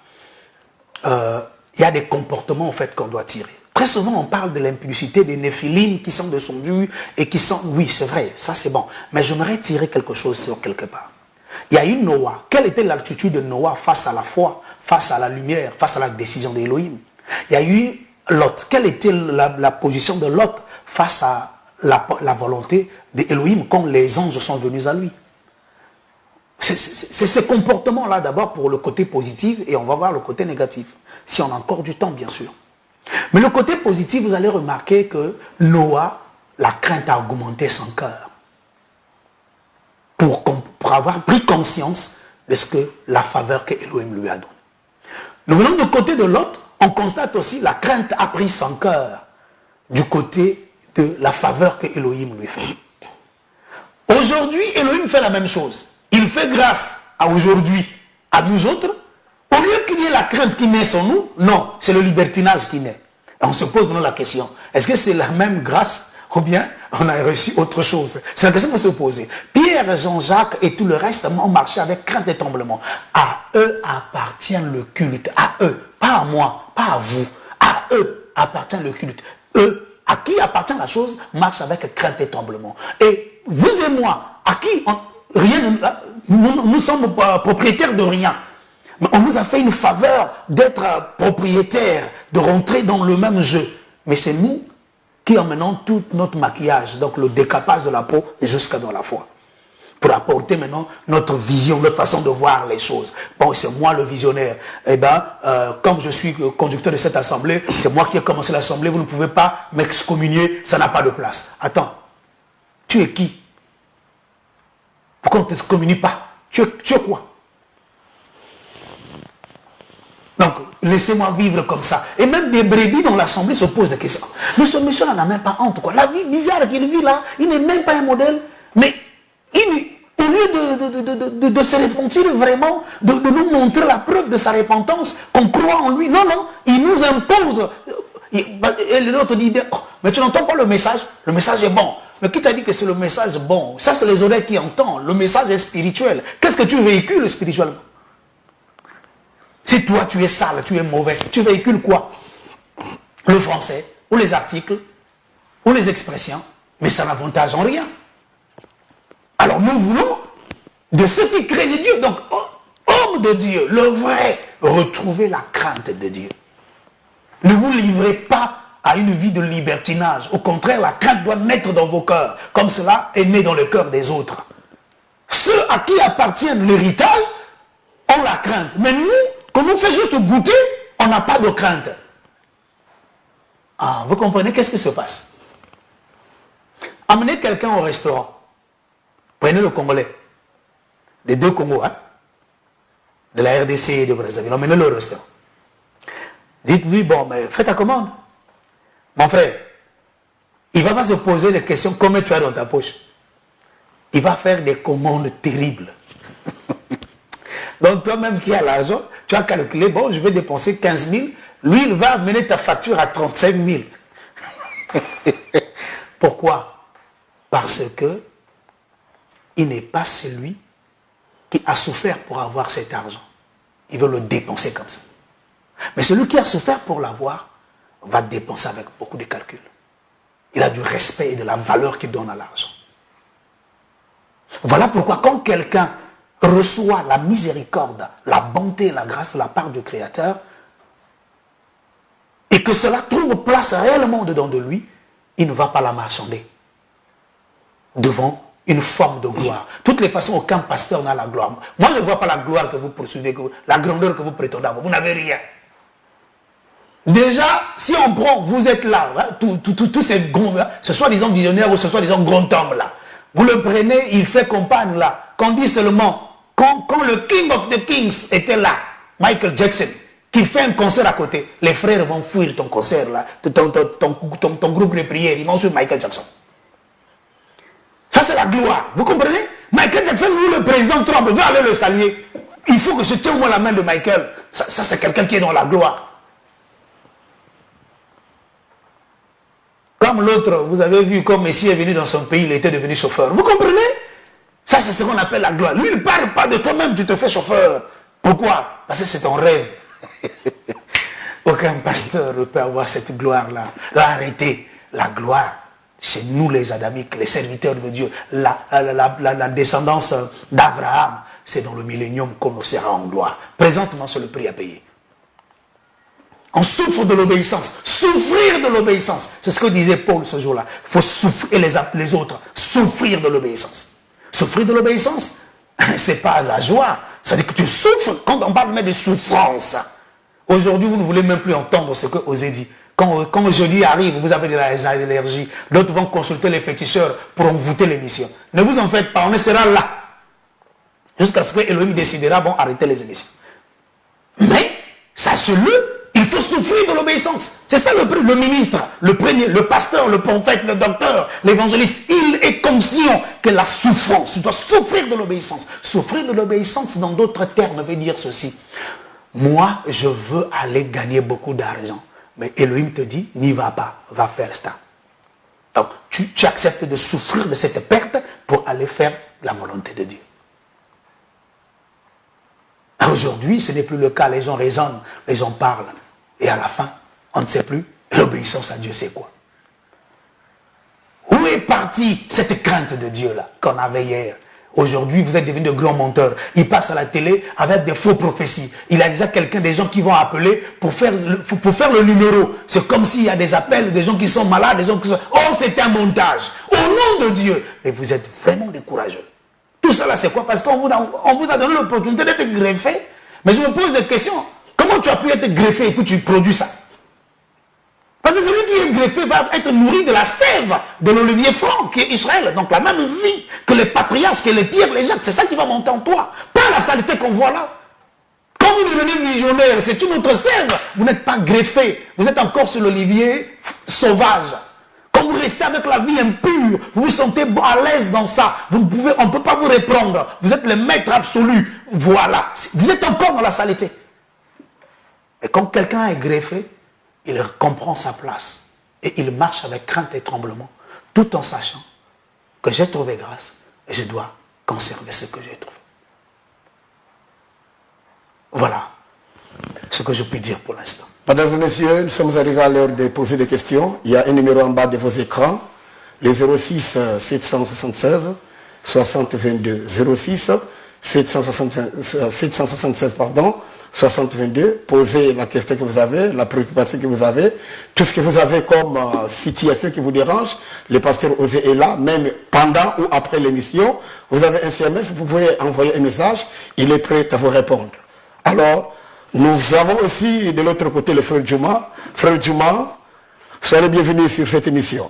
il y a des comportements en fait qu'on doit tirer. Très souvent, on parle de l'impudicité des néphilim qui sont descendus et qui sont... Oui, c'est vrai, ça c'est bon. Mais j'aimerais tirer quelque chose sur quelque part. Il y a eu Noah. Quelle était l'attitude de Noah face à la foi, face à la lumière, face à la décision d'Elohim? Il y a eu Lot. Quelle était la position de Lot face à la volonté d'Elohim quand les anges sont venus à lui? C'est ce comportement-là d'abord pour le côté positif et on va voir le côté négatif. Si on a encore du temps, bien sûr. Mais le côté positif, vous allez remarquer que Noah, la crainte a augmenté son cœur. Pour avoir pris conscience de ce que la faveur que Elohim lui a donnée. Nous venons du côté de l'autre, on constate aussi la crainte a pris son cœur du côté de la faveur que Elohim lui fait. Aujourd'hui, Elohim fait la même chose. Il fait grâce à aujourd'hui, à nous autres. Au lieu qu'il y ait la crainte qui naît en nous, non, c'est le libertinage qui naît. Et on se pose maintenant la question, est-ce que c'est la même grâce ou bien on a reçu autre chose? C'est la question qu'il faut se poser. Pierre, Jean-Jacques et tout le reste ont marché avec crainte et tremblement. À eux appartient le culte. À eux, pas à moi, pas à vous. À eux appartient le culte. Eux, à qui appartient la chose, marche avec crainte et tremblement. Et vous et moi, à qui nous sommes propriétaires de rien. Mais on nous a fait une faveur d'être propriétaires, de rentrer dans le même jeu. Mais c'est nous qui emmenons tout notre maquillage, donc le décapage de la peau jusqu'à dans la foi. Pour apporter maintenant notre vision, notre façon de voir les choses. Bon, c'est moi le visionnaire. Eh bien, comme je suis conducteur de cette assemblée, c'est moi qui ai commencé l'assemblée, vous ne pouvez pas m'excommunier, ça n'a pas de place. Attends, tu es qui? Pourquoi on ne t'excommunie pas? Tu es quoi? Donc, laissez-moi vivre comme ça. Et même des brebis dans l'assemblée se posent des questions. Mais ce monsieur n'en a même pas honte, quoi. La vie bizarre qu'il vit là, il n'est même pas un modèle. Mais au lieu de se repentir vraiment, de nous montrer la preuve de sa repentance, qu'on croit en lui, non, il nous impose. Et l'autre dit, oh, mais tu n'entends pas le message est bon. Mais qui t'a dit que c'est le message bon? Ça, c'est les oreilles qui entendent. Le message est spirituel. Qu'est-ce que tu véhicules spirituellement? Si toi, tu es sale, tu es mauvais, tu véhicules quoi? Le français, ou les articles, ou les expressions, mais ça n'avantage en rien. Alors nous voulons de ceux qui craignent Dieu, donc homme de Dieu, le vrai, retrouver la crainte de Dieu. Ne vous livrez pas à une vie de libertinage. Au contraire, la crainte doit naître dans vos cœurs, comme cela est né dans le cœur des autres. Ceux à qui appartient l'héritage ont la crainte. Mais nous, quand on nous fait juste goûter, on n'a pas de crainte. Ah, vous comprenez qu'est-ce qui se passe? Amenez quelqu'un au restaurant. Prenez le Congolais. Les deux Congos, hein, de la RDC et de Brazzaville. Emmenez-le au restaurant. Dites-lui, bon, mais fais ta commande. Mon frère, il ne va pas se poser des questions combien tu as dans ta poche. Il va faire des commandes terribles. Donc toi-même qui as l'argent, tu as calculé, bon, je vais dépenser 15 000. Lui, il va amener ta facture à 35 000. Pourquoi? Parce que il n'est pas celui qui a souffert pour avoir cet argent. Il veut le dépenser comme ça. Mais celui qui a souffert pour l'avoir va dépenser avec beaucoup de calculs. Il a du respect et de la valeur qu'il donne à l'argent. Voilà pourquoi quand quelqu'un reçoit la miséricorde, la bonté et la grâce de la part du Créateur, et que cela trouve place réellement dedans de lui, il ne va pas la marchander devant une forme de gloire. De toutes les façons, aucun pasteur n'a la gloire. Moi, je ne vois pas la gloire que vous poursuivez, la grandeur que vous prétendez avoir. Vous n'avez rien. Déjà, si on prend, vous êtes là, hein, tous ces grands, ce soit disons visionnaires ou ce soit disons grands hommes là, vous le prenez, il fait compagne là. Qu'on dit seulement, quand le King of the Kings était là, Michael Jackson, qui fait un concert à côté, les frères vont fuir ton concert là, ton groupe de prière, ils vont suivre Michael Jackson. Ça c'est la gloire, vous comprenez? Michael Jackson ou le président Trump veut aller le saluer. Il faut que je tienne au moins la main de Michael. Ça c'est quelqu'un qui est dans la gloire. Comme l'autre, vous avez vu, comme Messie est venu dans son pays, il était devenu chauffeur. Vous comprenez? Ça, c'est ce qu'on appelle la gloire. Lui, il ne parle pas de toi-même, tu te fais chauffeur. Pourquoi? Parce que c'est ton rêve. Aucun pasteur ne peut avoir cette gloire-là. Arrêtez. La gloire, c'est nous les Adamiques, les serviteurs de Dieu. La descendance d'Abraham, c'est dans le millénium qu'on nous sera en gloire. Présentement, c'est le prix à payer. On souffre de l'obéissance. Souffrir de l'obéissance. C'est ce que disait Paul ce jour-là. Il faut souffrir, et les autres, souffrir de l'obéissance. Souffrir de l'obéissance, ce n'est pas la joie. C'est-à-dire que tu souffres quand on parle même de souffrance. Aujourd'hui, vous ne voulez même plus entendre ce que Osée dit. Quand jeudi arrive, vous avez de l'allergie. D'autres vont consulter les féticheurs pour envoûter l'émission. Ne vous en faites pas, on sera là. Jusqu'à ce que Elohim décidera, bon, arrêtez les émissions. Mais, sachez-le, il faut souffrir de l'obéissance. C'est ça le ministre, le premier, le pasteur, le prophète, le docteur, l'évangéliste. Il est conscient que la souffrance, tu dois souffrir de l'obéissance. Souffrir de l'obéissance, dans d'autres termes, veut dire ceci. Moi, je veux aller gagner beaucoup d'argent. Mais Elohim te dit, n'y va pas, va faire ça. Donc, tu acceptes de souffrir de cette perte pour aller faire la volonté de Dieu. Aujourd'hui, ce n'est plus le cas. Les gens raisonnent, les gens parlent. Et à la fin, on ne sait plus. L'obéissance à Dieu, c'est quoi? Où est partie cette crainte de Dieu-là qu'on avait hier? Aujourd'hui, vous êtes devenus de grands menteurs. Ils passent à la télé avec des faux prophéties. Il y a déjà des gens qui vont appeler pour faire le numéro. C'est comme s'il y a des appels, des gens qui sont malades, des gens qui sont... Oh, c'est un montage. Au nom de Dieu. Mais vous êtes vraiment des courageux. Tout ça là, c'est quoi? Parce qu'on vous a donné l'opportunité d'être greffé. Mais je me pose des questions. Comment tu as pu être greffé et puis tu produis ça? Parce que celui qui est greffé va être nourri de la sève de l'olivier franc qui est Israël. Donc la même vie que les patriarches, que les Pierre, les Jacques. C'est ça qui va monter en toi. Pas la saleté qu'on voit là. Quand vous devenez visionnaire, c'est une autre sève. Vous n'êtes pas greffé. Vous êtes encore sur l'olivier sauvage. Quand vous restez avec la vie impure, vous vous sentez à l'aise dans ça. On ne peut pas vous reprendre. Vous êtes le maître absolu. Voilà. Vous êtes encore dans la saleté. Et quand quelqu'un est greffé, il comprend sa place. Et il marche avec crainte et tremblement, tout en sachant que j'ai trouvé grâce et je dois conserver ce que j'ai trouvé. Voilà ce que je puis dire pour l'instant. Mesdames et messieurs, nous sommes arrivés à l'heure de poser des questions. Il y a un numéro en bas de vos écrans, le 06 776 60 22. 06 776 60 22. Posez la question que vous avez, la préoccupation que vous avez, tout ce que vous avez comme situation qui vous dérange. Le pasteur Osée est là, même pendant ou après l'émission. Vous avez un SMS, vous pouvez envoyer un message, il est prêt à vous répondre. Alors, nous avons aussi de l'autre côté le frère Djouma. Frère Djouma, soyez bienvenue sur cette émission.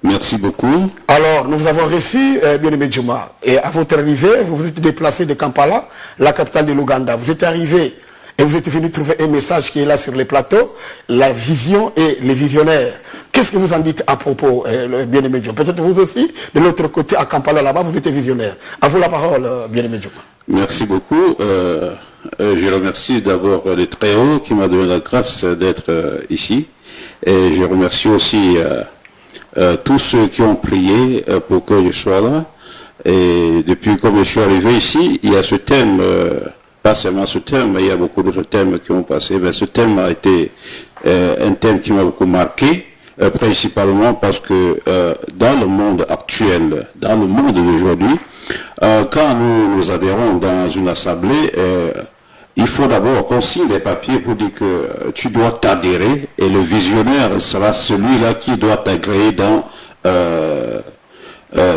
Merci beaucoup. Alors, nous avons reçu, bien-aimé Djouma, et à votre arrivée, vous vous êtes déplacé de Kampala, la capitale de l'Ouganda. Vous êtes arrivé Et vous êtes venu trouver un message qui est là sur les plateaux, la vision et les visionnaires. Qu'est-ce que vous en dites à propos, le bien-aimé Dieu? Peut-être vous aussi, de l'autre côté, à Kampala, là-bas, vous êtes visionnaire. À vous la parole, bien-aimé Dieu. Merci beaucoup. Je remercie d'abord le Très-Haut qui m'a donné la grâce d'être ici. Et je remercie aussi tous ceux qui ont prié pour que je sois là. Et depuis que je suis arrivé ici, il y a ce thème, pas seulement ce thème, mais il y a beaucoup d'autres thèmes qui ont passé. Mais ce thème a été un thème qui m'a beaucoup marqué, principalement parce que dans le monde actuel, dans le monde d'aujourd'hui, quand nous adhérons dans une assemblée, il faut d'abord qu'on signe des papiers pour dire que tu dois t'adhérer et le visionnaire sera celui-là qui doit t'agréer dans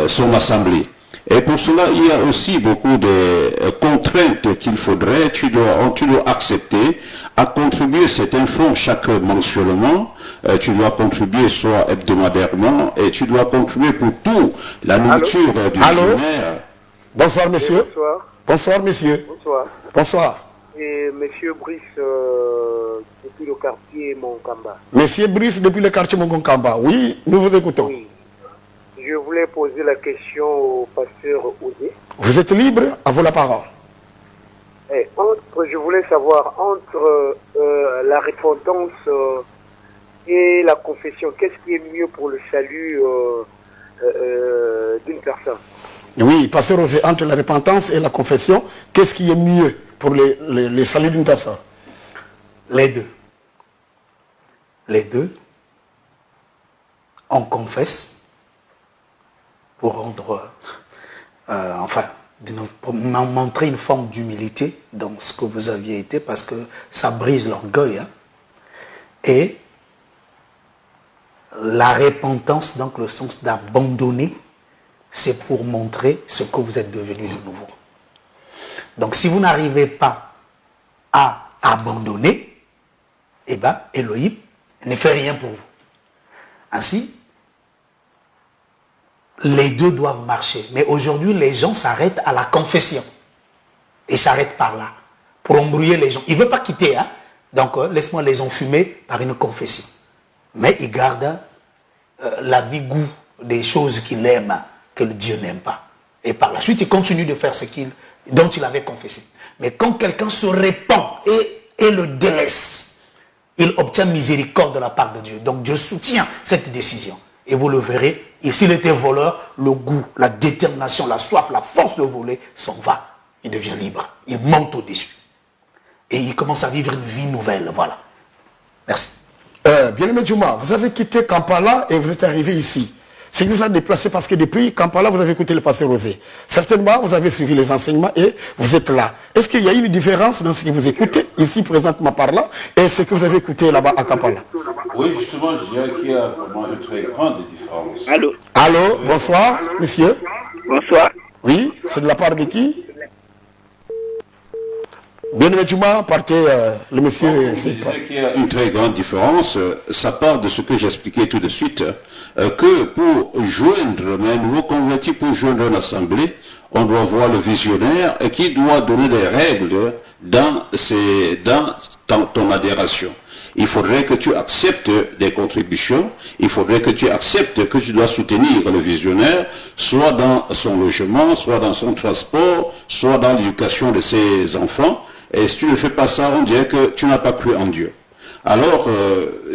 son assemblée. Et pour cela, il y a aussi beaucoup de contraintes qu'il faudrait. Tu dois accepter à contribuer certains fonds chaque mensuellement. Tu dois contribuer soit hebdomadairement et tu dois contribuer pour tout. La nourriture du visionnaire. Bonsoir, monsieur. Bonsoir. Bonsoir, monsieur. Bonsoir. Bonsoir. Et monsieur Brice, depuis le quartier Monkamba. Monsieur Brice, depuis le quartier Monkamba. Oui, nous vous écoutons. Oui. Je voulais poser la question au pasteur Odé. Vous êtes libre, à vous la parole. Je voulais savoir, entre la repentance et la confession, qu'est-ce qui est mieux pour le salut d'une personne? Oui, pasteur Osé, entre la repentance et la confession, qu'est-ce qui est mieux pour le salut d'une personne? Les deux. Les deux. On confesse pour rendre, pour montrer une forme d'humilité dans ce que vous aviez été, parce que ça brise l'orgueil. Hein. Et la repentance, donc le sens d'abandonner, c'est pour montrer ce que vous êtes devenu de nouveau. Donc si vous n'arrivez pas à abandonner, eh bien Elohim ne fait rien pour vous. Ainsi, les deux doivent marcher. Mais aujourd'hui, les gens s'arrêtent à la confession. Ils s'arrêtent par là, pour embrouiller les gens. Ils ne veulent pas quitter, hein. Donc laisse-moi les enfumer par une confession. Mais ils gardent la vie goût des choses qu'il aime, que le Dieu n'aime pas. Et par la suite, il continue de faire ce dont il avait confessé. Mais quand quelqu'un se répand et le délaisse, il obtient miséricorde de la part de Dieu. Donc Dieu soutient cette décision. Et vous le verrez, et s'il était voleur, le goût, la détermination, la soif, la force de voler s'en va. Il devient libre. Il monte au-dessus. Et il commence à vivre une vie nouvelle. Voilà. Merci. Bien-aimé Djouma, vous avez quitté Kampala et vous êtes arrivé ici. C'est que vous êtes déplacé parce que depuis Kampala, vous avez écouté le pasteur Osé. Certainement, vous avez suivi les enseignements et vous êtes là. Est-ce qu'il y a une différence dans ce que vous écoutez, ici présentement par là, et ce que vous avez écouté là-bas à Kampala? Oui, justement, je dirais qu'il y a vraiment une très grande différence. Allô? Allô, bonsoir, monsieur. Bonsoir. Oui, c'est de la part de qui? Bien-aimé Djouma, partez, le monsieur... Je disais qu'il y a une très grande différence. Ça part de ce que j'expliquais tout de suite, que pour joindre un nouveau converti, pour joindre une assemblée, on doit voir le visionnaire qui doit donner des règles dans ton adhération. Il faudrait que tu acceptes des contributions, il faudrait que tu acceptes que tu dois soutenir le visionnaire, soit dans son logement, soit dans son transport, soit dans l'éducation de ses enfants. Et si tu ne fais pas ça, on dirait que tu n'as pas cru en Dieu. Alors,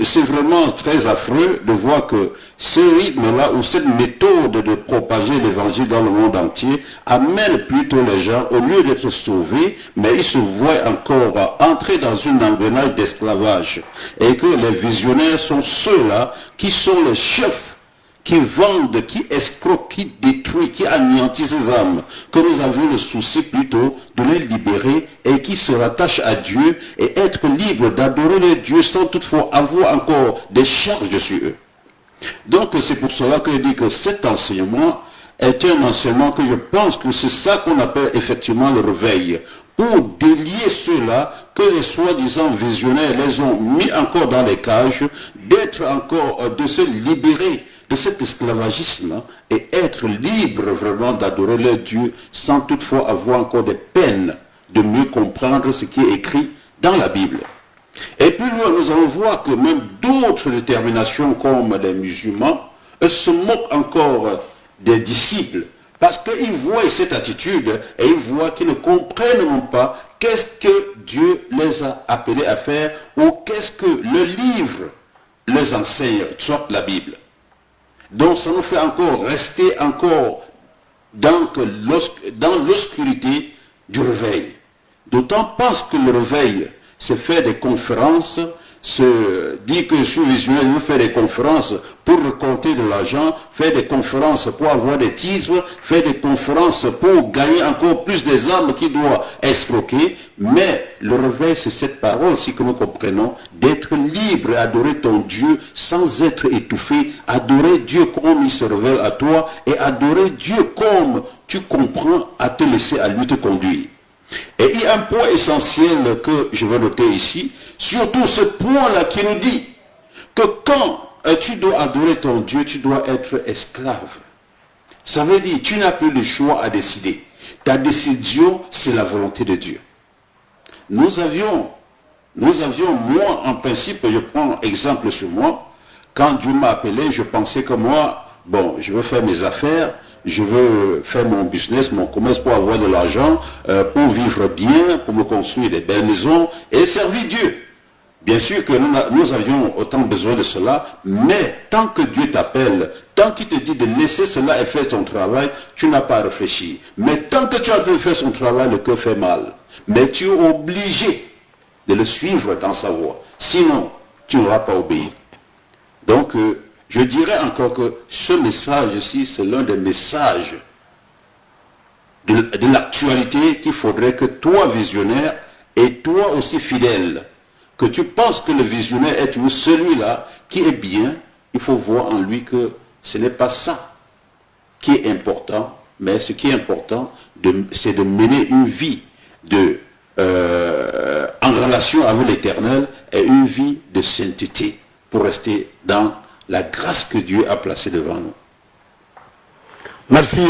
c'est vraiment très affreux de voir que ce rythme-là, ou cette méthode de propager l'évangile dans le monde entier, amène plutôt les gens, au lieu d'être sauvés, mais ils se voient encore entrer dans une engrenage d'esclavage. Et que les visionnaires sont ceux-là qui sont les chefs, qui vendent, qui escroquent, qui détruisent, qui anéantissent ces âmes, que nous avons le souci plutôt de les libérer et qui se rattachent à Dieu et être libres d'adorer les dieux sans toutefois avoir encore des charges sur eux. Donc c'est pour cela que je dis que cet enseignement est un enseignement que je pense que c'est ça qu'on appelle effectivement le réveil. Pour délier ceux-là que les soi-disant visionnaires les ont mis encore dans les cages, d'être encore, de se libérer de cet esclavagisme et être libre vraiment d'adorer leur Dieu sans toutefois avoir encore des peines de mieux comprendre ce qui est écrit dans la Bible. Et puis nous allons voir que même d'autres déterminations comme les musulmans se moquent encore des disciples parce qu'ils voient cette attitude et ils voient qu'ils ne comprennent même pas qu'est-ce que Dieu les a appelés à faire ou qu'est-ce que le livre les enseigne, soit la Bible. Donc ça nous fait encore rester encore dans l'obscurité du réveil. D'autant parce que le réveil, c'est faire des conférences, se dit que je suis visionnaire, je veux faire des conférences pour récolter de l'argent, faire des conférences pour avoir des titres, faire des conférences pour gagner encore plus des âmes qui doivent escroquer. Mais le réveil, c'est cette parole, si que nous comprenons, d'être libre, adorer ton Dieu sans être étouffé, adorer Dieu comme il se révèle à toi et adorer Dieu comme tu comprends à te laisser à lui te conduire. Et il y a un point essentiel que je vais noter ici, surtout ce point-là qui nous dit que quand tu dois adorer ton Dieu, tu dois être esclave. Ça veut dire tu n'as plus le choix à décider. Ta décision, c'est la volonté de Dieu. Nous avions, moi, en principe, je prends exemple sur moi, quand Dieu m'a appelé, je pensais que moi, bon, je veux faire mes affaires, je veux faire mon business, mon commerce pour avoir de l'argent, pour vivre bien, pour me construire des belles maisons et servir Dieu. Bien sûr que nous avions autant besoin de cela, mais tant que Dieu t'appelle, tant qu'il te dit de laisser cela et faire ton travail, tu n'as pas à réfléchir. Mais tant que tu as fait son travail, le cœur fait mal. Mais tu es obligé de le suivre dans sa voie. Sinon, tu n'auras pas obéi. Donc, je dirais encore que ce message-ci, c'est l'un des messages de l'actualité qu'il faudrait que toi, visionnaire, et toi aussi fidèle, que tu penses que le visionnaire est toujours celui-là qui est bien, il faut voir en lui que ce n'est pas ça qui est important, mais ce qui est important, c'est de mener une vie en relation avec l'Éternel et une vie de sainteté pour rester dans la grâce que Dieu a placée devant nous. Merci,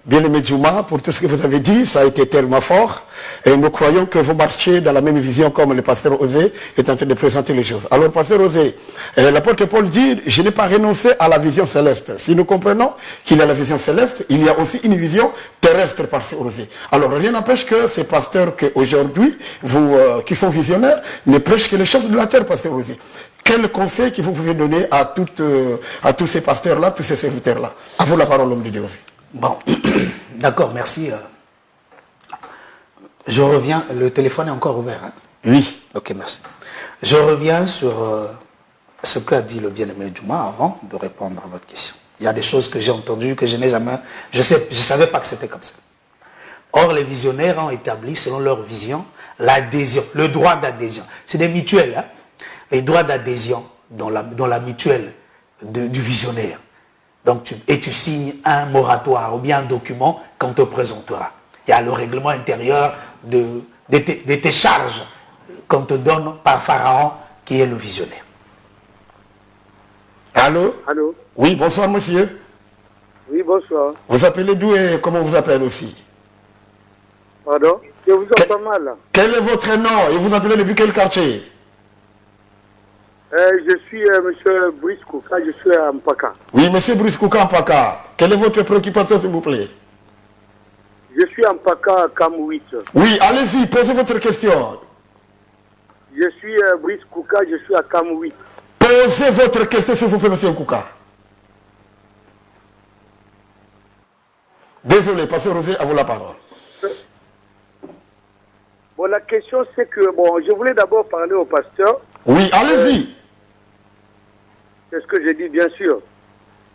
bien-aimé Djouma, pour tout ce que vous avez dit. Ça a été tellement fort. Et nous croyons que vous marchez dans la même vision comme le pasteur Osée est en train de présenter les choses. Alors, pasteur Osée, l'apôtre Paul dit, je n'ai pas renoncé à la vision céleste. Si nous comprenons qu'il y a la vision céleste, il y a aussi une vision terrestre, pasteur Osée. Alors, rien n'empêche que ces pasteurs qu'aujourd'hui, qui sont visionnaires, ne prêchent que les choses de la terre, pasteur Osée. Quel conseil que vous pouvez donner à tous ces pasteurs-là, tous ces serviteurs-là? À vous la parole, l'homme de Dieu. Bon, d'accord, merci. Je reviens, le téléphone est encore ouvert. Hein? Oui. Ok, merci. Je reviens sur ce qu'a dit le bien-aimé Djouma avant de répondre à votre question. Il y a des choses que j'ai entendues, que je n'ai jamais... Je ne savais pas que c'était comme ça. Or, les visionnaires ont établi, selon leur vision, l'adhésion, le droit d'adhésion. C'est des mutuelles, hein? Les droits d'adhésion dans la mutuelle du visionnaire. Donc, tu signes un moratoire ou bien un document qu'on te présentera. Il y a le règlement intérieur de tes charges qu'on te donne par Pharaon, qui est le visionnaire. Allô? Allô? Oui, bonsoir, monsieur. Oui, bonsoir. Vous appelez d'où et comment vous appelez aussi? Pardon? Je vous entends mal, là. Quel est votre nom et vous appelez depuis quel quartier? Je suis M. Brice Kouka, je suis à Mpaka. Oui, monsieur Brice Kouka Mpaka. Quelle est votre préoccupation, s'il vous plaît? Je suis à Mpaka, Cam 8. Oui, allez-y, posez votre question. Je suis Brice Kouka, je suis à Cam 8. Posez votre question, s'il vous plaît, monsieur Kouka. Désolé, pasteur Rosé, à vous la parole. Bon, la question, c'est que, bon, je voulais d'abord parler au pasteur. Oui, allez-y. C'est ce que j'ai dit, bien sûr.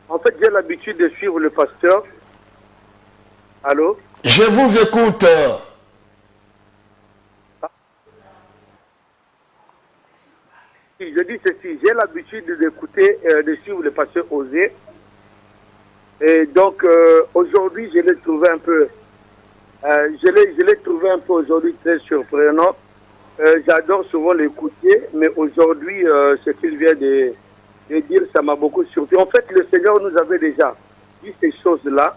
En fait, j'ai l'habitude de suivre le pasteur. Allô? Je vous écoute. Je dis ceci, j'ai l'habitude d'écouter, de suivre le pasteur Osée. Et donc, aujourd'hui, je l'ai trouvé un peu... je l'ai trouvé un peu aujourd'hui très surprenant. J'adore souvent l'écouter, mais aujourd'hui, ce qu'il vient de dire, ça m'a beaucoup surpris. En fait, le Seigneur nous avait déjà dit ces choses-là,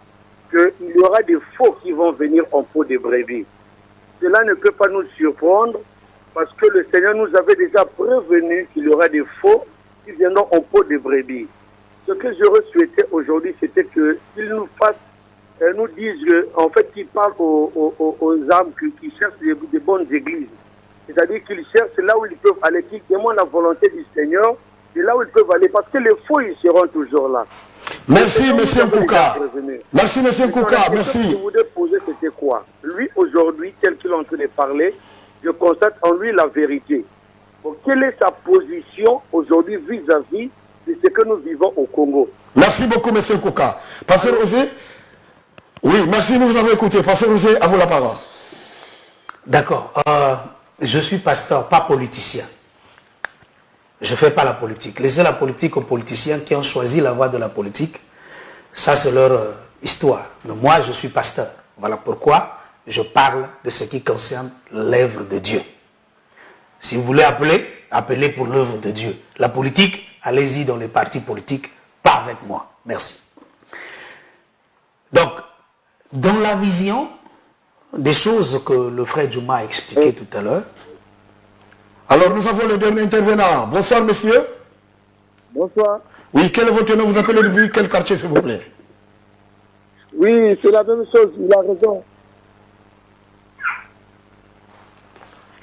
qu'il y aura des faux qui vont venir en peau de brebis. Cela ne peut pas nous surprendre parce que le Seigneur nous avait déjà prévenu qu'il y aurait des faux qui viendront en peau de brebis. Ce que j'aurais souhaité aujourd'hui, c'était qu'ils nous fassent, nous disent, en fait, qu'ils parlent aux âmes qui cherchent des bonnes églises. C'est-à-dire qu'ils cherchent là où ils peuvent aller, qu'ils demandent la volonté du Seigneur, c'est là où ils peuvent aller, parce que les faux, ils seront toujours là. Merci, M. Kouka. Merci, M. Kouka. Merci. Ce que je voulais poser, c'était quoi? Lui, aujourd'hui, tel qu'il est en train de parler, je constate en lui la vérité. Donc, quelle est sa position aujourd'hui vis-à-vis de ce que nous vivons au Congo? Merci beaucoup, M. Kouka. Pasteur Osé. Oui, merci, nous vous avons écouté. Pasteur Osé, à vous la parole. D'accord. Je suis pasteur, pas politicien. Je ne fais pas la politique. Laissez la politique aux politiciens qui ont choisi la voie de la politique. Ça, c'est leur histoire. Mais moi, je suis pasteur. Voilà pourquoi je parle de ce qui concerne l'œuvre de Dieu. Si vous voulez appeler, appelez pour l'œuvre de Dieu. La politique, allez-y dans les partis politiques, pas avec moi. Merci. Donc, dans la vision des choses que le frère Djouma a expliquées tout à l'heure. Alors, nous avons le dernier intervenant. Bonsoir, monsieur. Bonsoir. Oui, quel est votre nom? Vous appelez depuis quel quartier, s'il vous plaît? Oui, c'est la même chose, il a raison.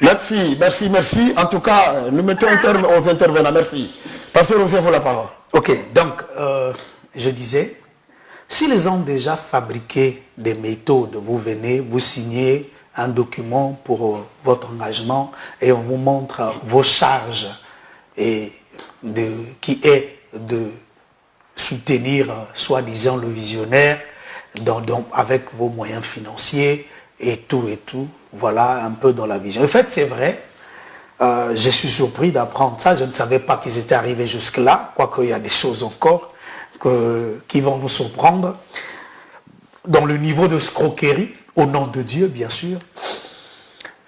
Merci, merci, merci. En tout cas, nous mettons un terme aux intervenants. Merci. Pasteur Osé, vous la parole. Ok, donc, je disais, s'ils ont déjà fabriqué des méthodes, vous venez, vous signez un document pour votre engagement et on vous montre vos charges et qui est de soutenir soi-disant le visionnaire avec vos moyens financiers et tout, voilà un peu dans la vision. En fait, c'est vrai, je suis surpris d'apprendre ça, je ne savais pas qu'ils étaient arrivés jusque-là, quoique il y a des choses encore qui vont nous surprendre dans le niveau de escroquerie, au nom de Dieu, bien sûr.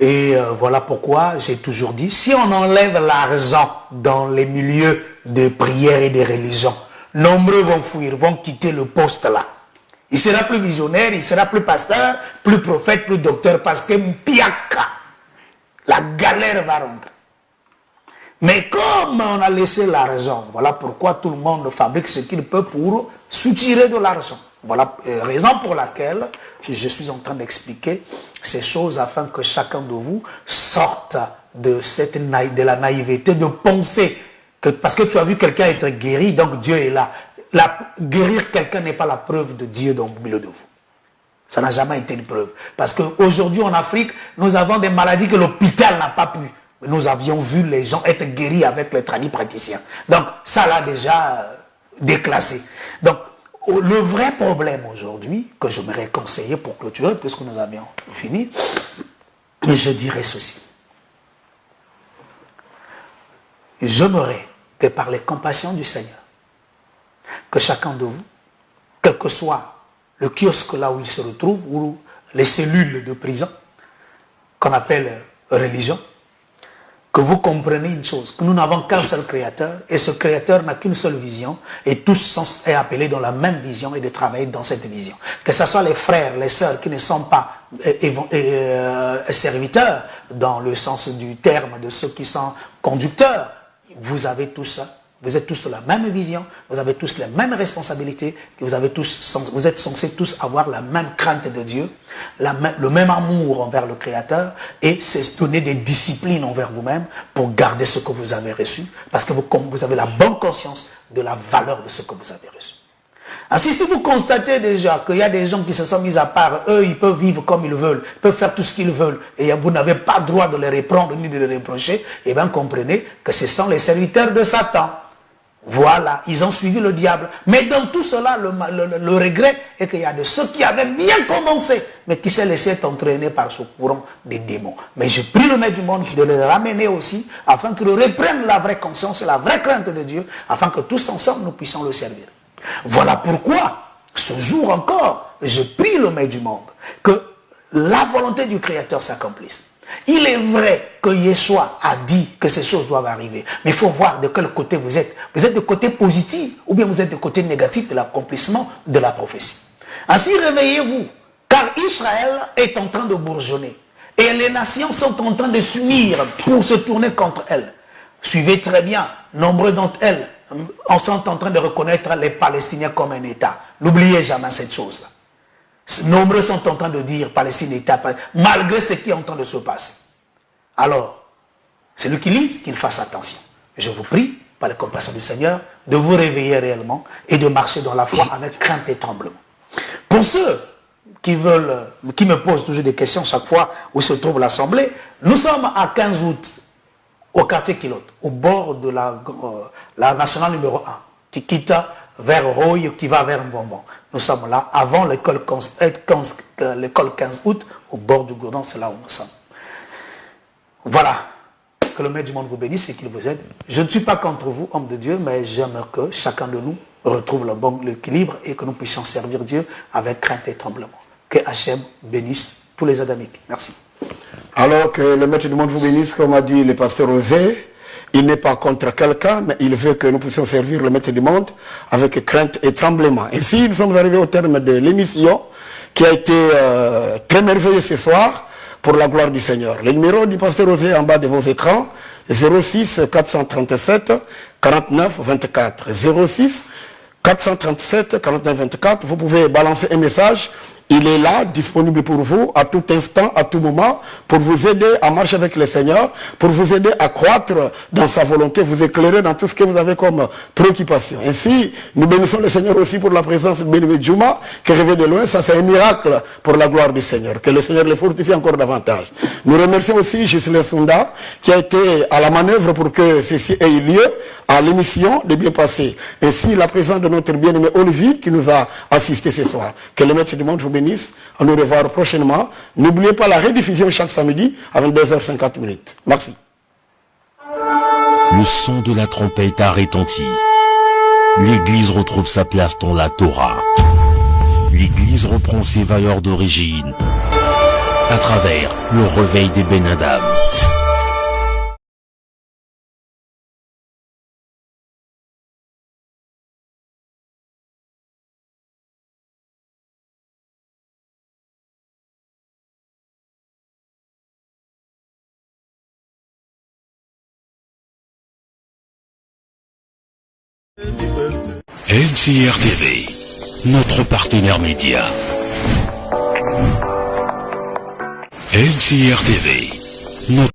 Et voilà pourquoi j'ai toujours dit, si on enlève l'argent dans les milieux de prière et de religion, nombreux vont fuir, vont quitter le poste là. Il sera plus visionnaire, il sera plus pasteur, plus prophète, plus docteur, parce que mpiaka, la galère va rentrer. Mais comme on a laissé l'argent, voilà pourquoi tout le monde fabrique ce qu'il peut pour soutirer de l'argent. Voilà la raison pour laquelle je suis en train d'expliquer ces choses afin que chacun de vous sorte de la naïveté, de penser que parce que tu as vu quelqu'un être guéri, donc Dieu est là. Guérir quelqu'un n'est pas la preuve de Dieu dans le milieu de vous. Ça n'a jamais été une preuve. Parce qu'aujourd'hui en Afrique, nous avons des maladies que l'hôpital n'a pas pu. Nous avions vu les gens être guéris avec les tradipraticiens. Donc ça l'a déjà déclassé. Donc le vrai problème aujourd'hui, que j'aimerais conseiller pour clôturer, puisque nous avions fini, je dirais ceci. J'aimerais que par les compassions du Seigneur, que chacun de vous, quel que soit le kiosque là où il se retrouve, ou les cellules de prison, qu'on appelle religion, que vous compreniez une chose, que nous n'avons qu'un seul créateur, et ce créateur n'a qu'une seule vision, et tous sont appelés dans la même vision et de travailler dans cette vision. Que ce soit les frères, les sœurs qui ne sont pas serviteurs, dans le sens du terme de ceux qui sont conducteurs, vous avez tous ça. Vous êtes tous de la même vision, vous avez tous les mêmes responsabilités, vous êtes censés tous avoir la même crainte de Dieu, le même amour envers le Créateur, et c'est donner des disciplines envers vous-même pour garder ce que vous avez reçu, parce que vous avez la bonne conscience de la valeur de ce que vous avez reçu. Ainsi, si vous constatez déjà qu'il y a des gens qui se sont mis à part, eux, ils peuvent vivre comme ils veulent, ils peuvent faire tout ce qu'ils veulent, et vous n'avez pas droit de les reprendre ni de les reprocher, et bien comprenez que ce sont les serviteurs de Satan. Voilà, ils ont suivi le diable. Mais dans tout cela, le regret est qu'il y a de ceux qui avaient bien commencé, mais qui s'est laissé entraîner par ce courant des démons. Mais je prie le Maître du monde de les ramener aussi, afin qu'ils reprennent la vraie conscience et la vraie crainte de Dieu, afin que tous ensemble nous puissions le servir. Voilà pourquoi, ce jour encore, je prie le Maître du monde, que la volonté du Créateur s'accomplisse. Il est vrai que Yeshua a dit que ces choses doivent arriver. Mais il faut voir de quel côté vous êtes. Vous êtes de côté positif ou bien vous êtes de côté négatif de l'accomplissement de la prophétie. Ainsi réveillez-vous, car Israël est en train de bourgeonner. Et les nations sont en train de s'unir pour se tourner contre elles. Suivez très bien, nombreux d'entre elles sont en train de reconnaître les Palestiniens comme un État. N'oubliez jamais cette chose-là. Nombreux sont en train de dire Palestine État, malgré ce qui est en train de se passer. Alors, celui qui lise, qu'il fasse attention. Je vous prie, par la compassion du Seigneur, de vous réveiller réellement et de marcher dans la foi avec crainte et tremblement. Pour ceux qui me posent toujours des questions chaque fois où se trouve l'Assemblée, nous sommes à 15 août, au quartier Kilote, au bord de la nationale numéro 1, qui quitte vers Roye, qui va vers Mvomvon. Nous sommes là, avant l'école 15 août, au bord du Gourdon, c'est là où nous sommes. Voilà. Que le Maître du monde vous bénisse et qu'il vous aide. Je ne suis pas contre vous, homme de Dieu, mais j'aimerais que chacun de nous retrouve l'équilibre et que nous puissions servir Dieu avec crainte et tremblement. Que Hachem bénisse tous les Adamiques. Merci. Alors que le Maître du monde vous bénisse, comme a dit le pasteur Osée, il n'est pas contre quelqu'un, mais il veut que nous puissions servir le Maître du monde avec crainte et tremblement. Ainsi, nous sommes arrivés au terme de l'émission qui a été très merveilleuse ce soir. Pour la gloire du Seigneur. Le numéro du pasteur Osée en bas de vos écrans, 06 437 49 24. 06 437 49 24. Vous pouvez balancer un message. Il est là, disponible pour vous, à tout instant, à tout moment, pour vous aider à marcher avec le Seigneur, pour vous aider à croître dans sa volonté, vous éclairer dans tout ce que vous avez comme préoccupation. Ainsi, nous bénissons le Seigneur aussi pour la présence de Bénévé Djouma, qui revient de loin. Ça, c'est un miracle pour la gloire du Seigneur. Que le Seigneur le fortifie encore davantage. Nous remercions aussi Gisèle Sunda, qui a été à la manœuvre pour que ceci ait eu lieu, à l'émission de bien passer. Ainsi, la présence de notre bien-aimé Olivier, qui nous a assisté ce soir. Que le Maître du monde vous bénisse. À nous revoir prochainement. N'oubliez pas la rediffusion chaque samedi à 22h50. Merci. Le son de la trompette a retenti. L'Église retrouve sa place dans la Torah. L'Église reprend ses valeurs d'origine à travers le réveil des Ben Adam. MCR TV, notre partenaire média. MCR TV, notre